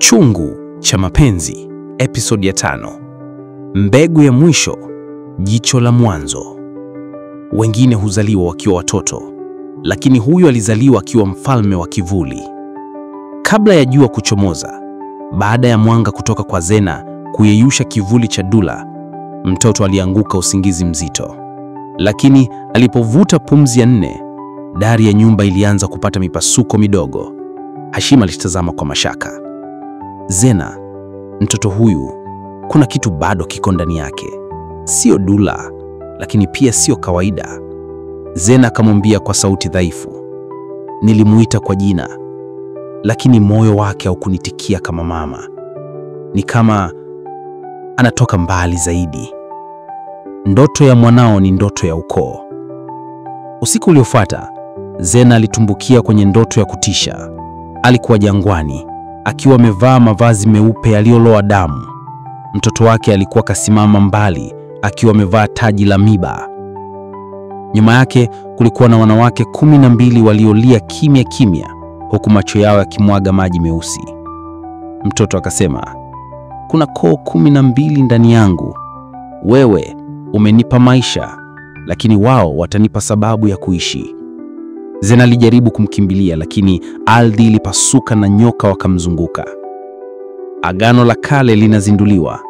Chungu cha mapenzi, episodi ya 5. Mbegu ya mwisho, jicho la mwanzo. Wengine huzaliwa wakiwa watoto, lakini huyu alizaliwa akiwa mfalme wa kivuli. Kabla ya jua kuchomoza, baada ya mwanga kutoka kwa Zena kuyeyusha kivuli cha Dula, mtoto alianguka usingizi mzito. Lakini alipovuta pumzi ya 4, dari ya nyumba ilianza kupata mipasuko midogo. Hashim alitazama kwa mashaka. Zena, mtoto huyu, kuna kitu bado kiko ndani yake. Sio Dula, lakini pia sio kawaida. Zena akamwambia kwa sauti dhaifu. Nilimuita kwa jina, lakini moyo wake haukunitikia kama mama. Ni kama anatoka mbali zaidi. Ndoto ya mwanao ni ndoto ya ukoo. Usiku uliofuata, Zena alitumbukia kwenye ndoto ya kutisha. Alikuwa jangwani, akiwa amevaa mavazi meupe yaliyoloa damu. Mtoto wake alikuwa kasimama mbali, akiwa amevaa taji la miba. Nyuma yake kulikuwa na wanawake 12 waliolia kimya kimya, huku macho yao yakimwaga maji meusi. Mtoto akasema, kuna koo 12 ndani yangu. Wewe umenipa maisha, lakini wao watanipa sababu ya kuishi. Zena alijaribu kumkimbilia, lakini ardhi ilipasuka na nyoka wakamzunguka. Agano la kale linazinduliwa.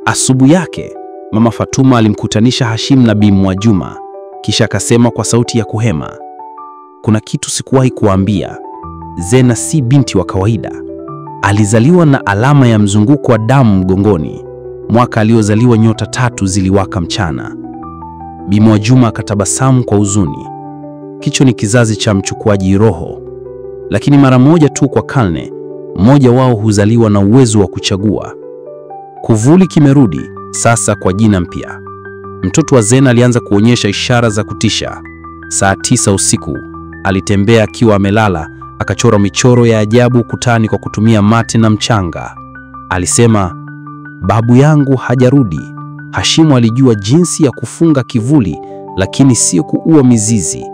Asubuhi yake, Mama Fatuma alimkutanisha Hashim na Bi Mwajuma, kisha akasema kwa sauti ya kuhema, kuna kitu sikuwahi kuambia. Zena si binti wa kawaida. Alizaliwa na alama ya mzunguko wa damu mgongoni. Mwaka aliozaliwa nyota 3 ziliwaka mchana. Bi Mwajuma akatabasamu kwa huzuni. Kicho ni kizazi cha mchukuaji roho, lakini mara moja tu kwa karne, mmoja wao huzaliwa na uwezo wa kuchagua. Kuvuli kimerudi sasa kwa jina mpya. Mtoto wa Zena alianza kuonyesha ishara za kutisha. Saa 9 usiku, alitembea akiwa amelala, akachora michoro ya ajabu ukutani kwa kutumia mate na mchanga. Alisema, babu yangu hajarudi. Hashimu alijua jinsi ya kufunga kivuli, lakini sio kuua mizizi.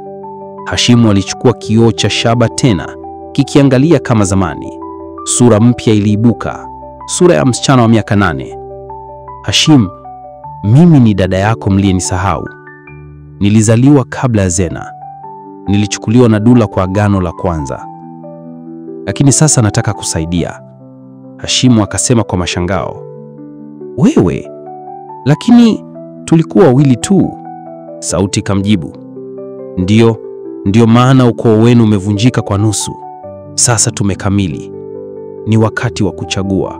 Hashimu alichukua kioo cha shaba tena, kikiangalia kama zamani. Sura mpya iliibuka, sura ya msichana wa miaka 8. Hashim, mimi ni dada yako mliyenisahau. Nilizaliwa kabla ya Zena. Nilichukuliwa na Dula kwa agano la kwanza. Lakini sasa nataka kusaidia. Hashimu akasema kwa mashangao. Wewe? Lakini tulikuwa wawili tu. Sauti kamjibu. Ndio maana ukoo wenu umevunjika kwa nusu. Sasa tumekamili. Ni wakati wa kuchagua.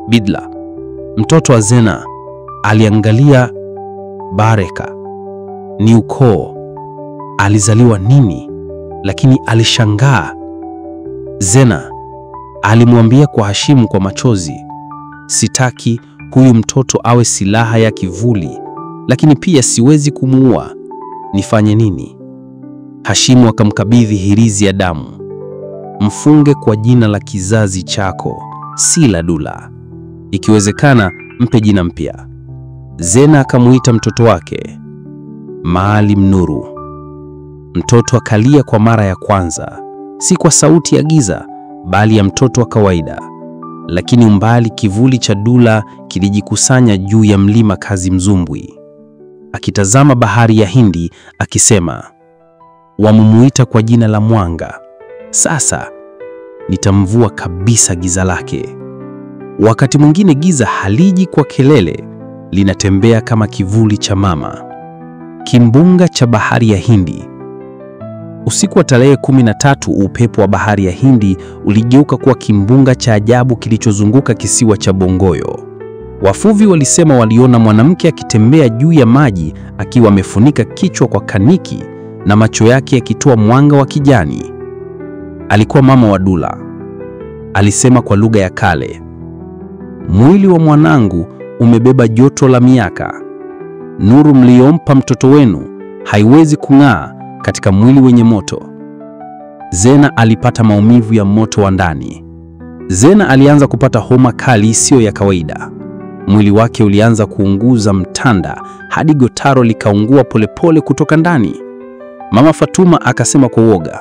Bidla, mtoto wa Zena, aliangalia Bareka. Ni ukoo. Alizaliwa nini? Lakini alishangaa. Zena alimwambia kwa Hashimu kwa machozi, sitaki huyu mtoto awe silaha ya kivuli, lakini pia siwezi kumuua. Nifanye nini? Hashimu akamkabidhi hirizi ya damu. Mfunge kwa jina la kizazi chako, si la Dula. Ikiwezekana mpe jina mpya. Zena akamuita mtoto wake Maalim Nuru. Mtoto akalia kwa mara ya kwanza, si kwa sauti ya giza, bali ya mtoto wa kawaida. Lakini umbali kivuli cha Dula kilijikusanya juu ya mlima Kazimzumbwi, akitazama bahari ya Hindi, akisema, wamumuita kwa jina la mwanga. Sasa nitamvua kabisa giza lake. Wakati mwingine giza haliji kwa kelele, linatembea kama kivuli cha mama. Kimbunga cha bahari ya Hindi. Usiku wa tarehe 13, upepo wa bahari ya Hindi uligeuka kuwa kimbunga cha ajabu kilichozunguka kisiwa cha Bongoyo. Wavuvi walisema waliona mwanamke akitembea juu ya maji akiwa amefunika kichwa kwa kaniki na macho yake yakitoa mwanga wa kijani. Alikuwa mama wa Dula. Alisema kwa lugha ya kale, mwili wa mwanangu umebeba joto la miaka. Nuru mliompa mtoto wenu haiwezi kung'aa katika mwili wenye moto. Zena alipata maumivu ya moto wa ndani. Zena alianza kupata homa kali isiyo ya kawaida. Mwili wake ulianza kuunguza mtanda hadi gotaro likaungua polepole kutoka ndani. Mama Fatuma akasema kwa uoga,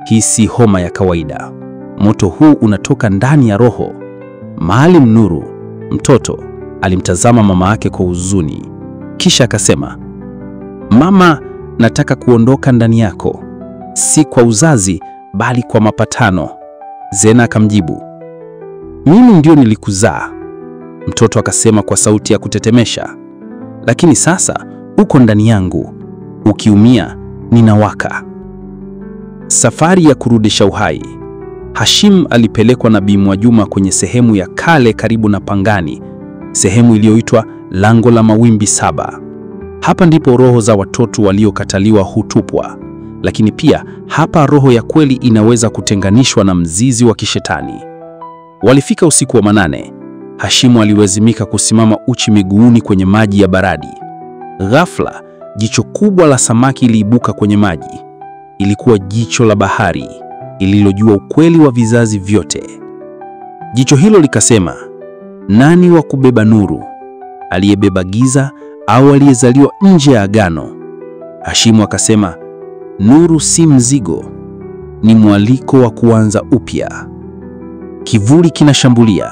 hii si homa ya kawaida. moto huu unatoka ndani ya roho. Maalim Nuru, mtoto, alimtazama mama yake kwa huzuni, kisha akasema, "Mama, nataka kuondoka ndani yako, si kwa uzazi bali kwa mapatano." Zena akamjibu, "Mimi ndio nilikuzaa." Mtoto akasema kwa sauti ya kutetemesha, "Lakini sasa uko ndani yangu, ukiumia ninawaka." Safari ya kurudisha uhai. Hashim alipelekwa na Bi Mwajuma kwenye sehemu ya kale karibu na Pangani, sehemu iliyoitwa Lango la Mawimbi 7. Hapa ndipo roho za watoto waliokataliwa hutupwa, lakini pia hapa roho ya kweli inaweza kutenganishwa na mzizi wa kishetani. Walifika usiku wa manane. Hashimu aliwazimika kusimama uchi miguuni kwenye maji ya baradi. Ghafla, jicho kubwa la samaki liibuka kwenye maji. Ilikuwa jicho la bahari ililojua ukweli wa vizazi vyote. Jicho hilo likasema, "Nani wa kubeba nuru? Aliyebeba giza au aliyezaliwa nje ya agano?" Hashimu akasema, "Nuru si mzigo, ni mwaliko wa kuanza upya." Kivuli kinashambulia.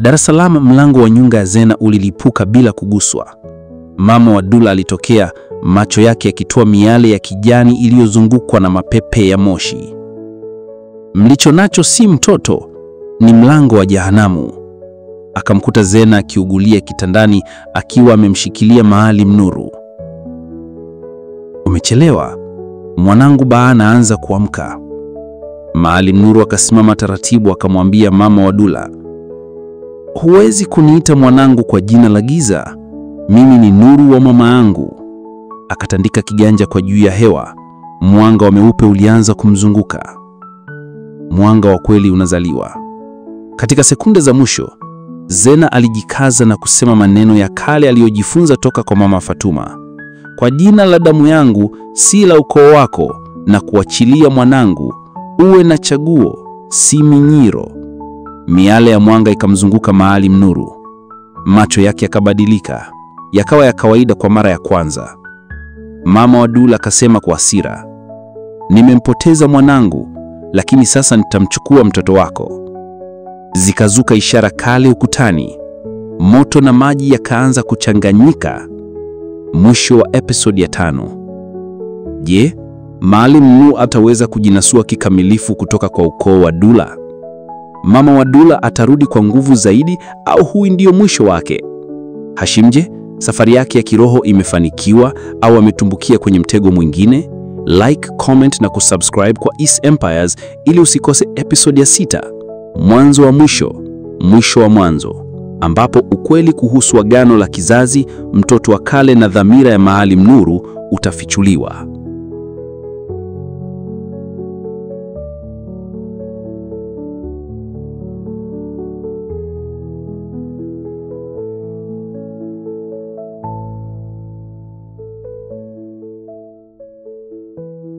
Dar es Salaam, mlango wa nyumba ya Zena ulilipuka bila kuguswa. Mama wa Dula alitokea, macho yake yakitoa miale ya kijani iliyozungukwa na mapepe ya moshi. "Mlicho nacho si mtoto, ni mlango wa jehanamu." Akamkuta Zena akiugulia kitandani akiwa amemshikilia Maalim Nuru. "Umechelewa mwanangu, baa anaanza kuamka." Maalim Nuru akasimama taratibu akamwambia mama wa Dula, "Huwezi kuniita mwanangu kwa jina la giza. Mimi ni nuru wa mama yangu." Akatandika kiganja kwa juu ya hewa. Mwanga wa meupe ulianza kumzunguka. Mwanga wa kweli unazaliwa. Katika sekunde za mwisho, Zena alijikaza na kusema maneno ya kale aliyojifunza toka kwa mama Fatuma. "Kwa jina la damu yangu, si la ukoo wako, na kuachilia mwanangu, uwe na chaguo, si minyiro." Miale ya mwanga ikamzunguka Maalim Nuru. Macho yake yakabadilika, yakawa ya kawaida kwa mara ya kwanza. Mama wa Dula akasema kwa hasira, "Nimempoteza mwanangu, lakini sasa nitamchukua mtoto wako." Zikazuka ishara kale ukutani. Moto na maji yakaanza kuchanganyika. Mwisho wa episodi ya 5. Je, Maalim Nuru ataweza kujinasua kikamilifu kutoka kwa ukoo wa Dula? Mama wa Dula atarudi kwa nguvu zaidi, au huu ndio mwisho wake? Hashim, je, safari yake ya kiroho imefanikiwa au ametumbukia kwenye mtego mwingine? Like, comment na kusubscribe kwa East Empires ili usikose episode ya 6, mwanzo wa mwisho, mwisho wa mwanzo, ambapo ukweli kuhusu agano la kizazi, mtoto wa kale na dhamira ya Maalim Nuru utafichuliwa.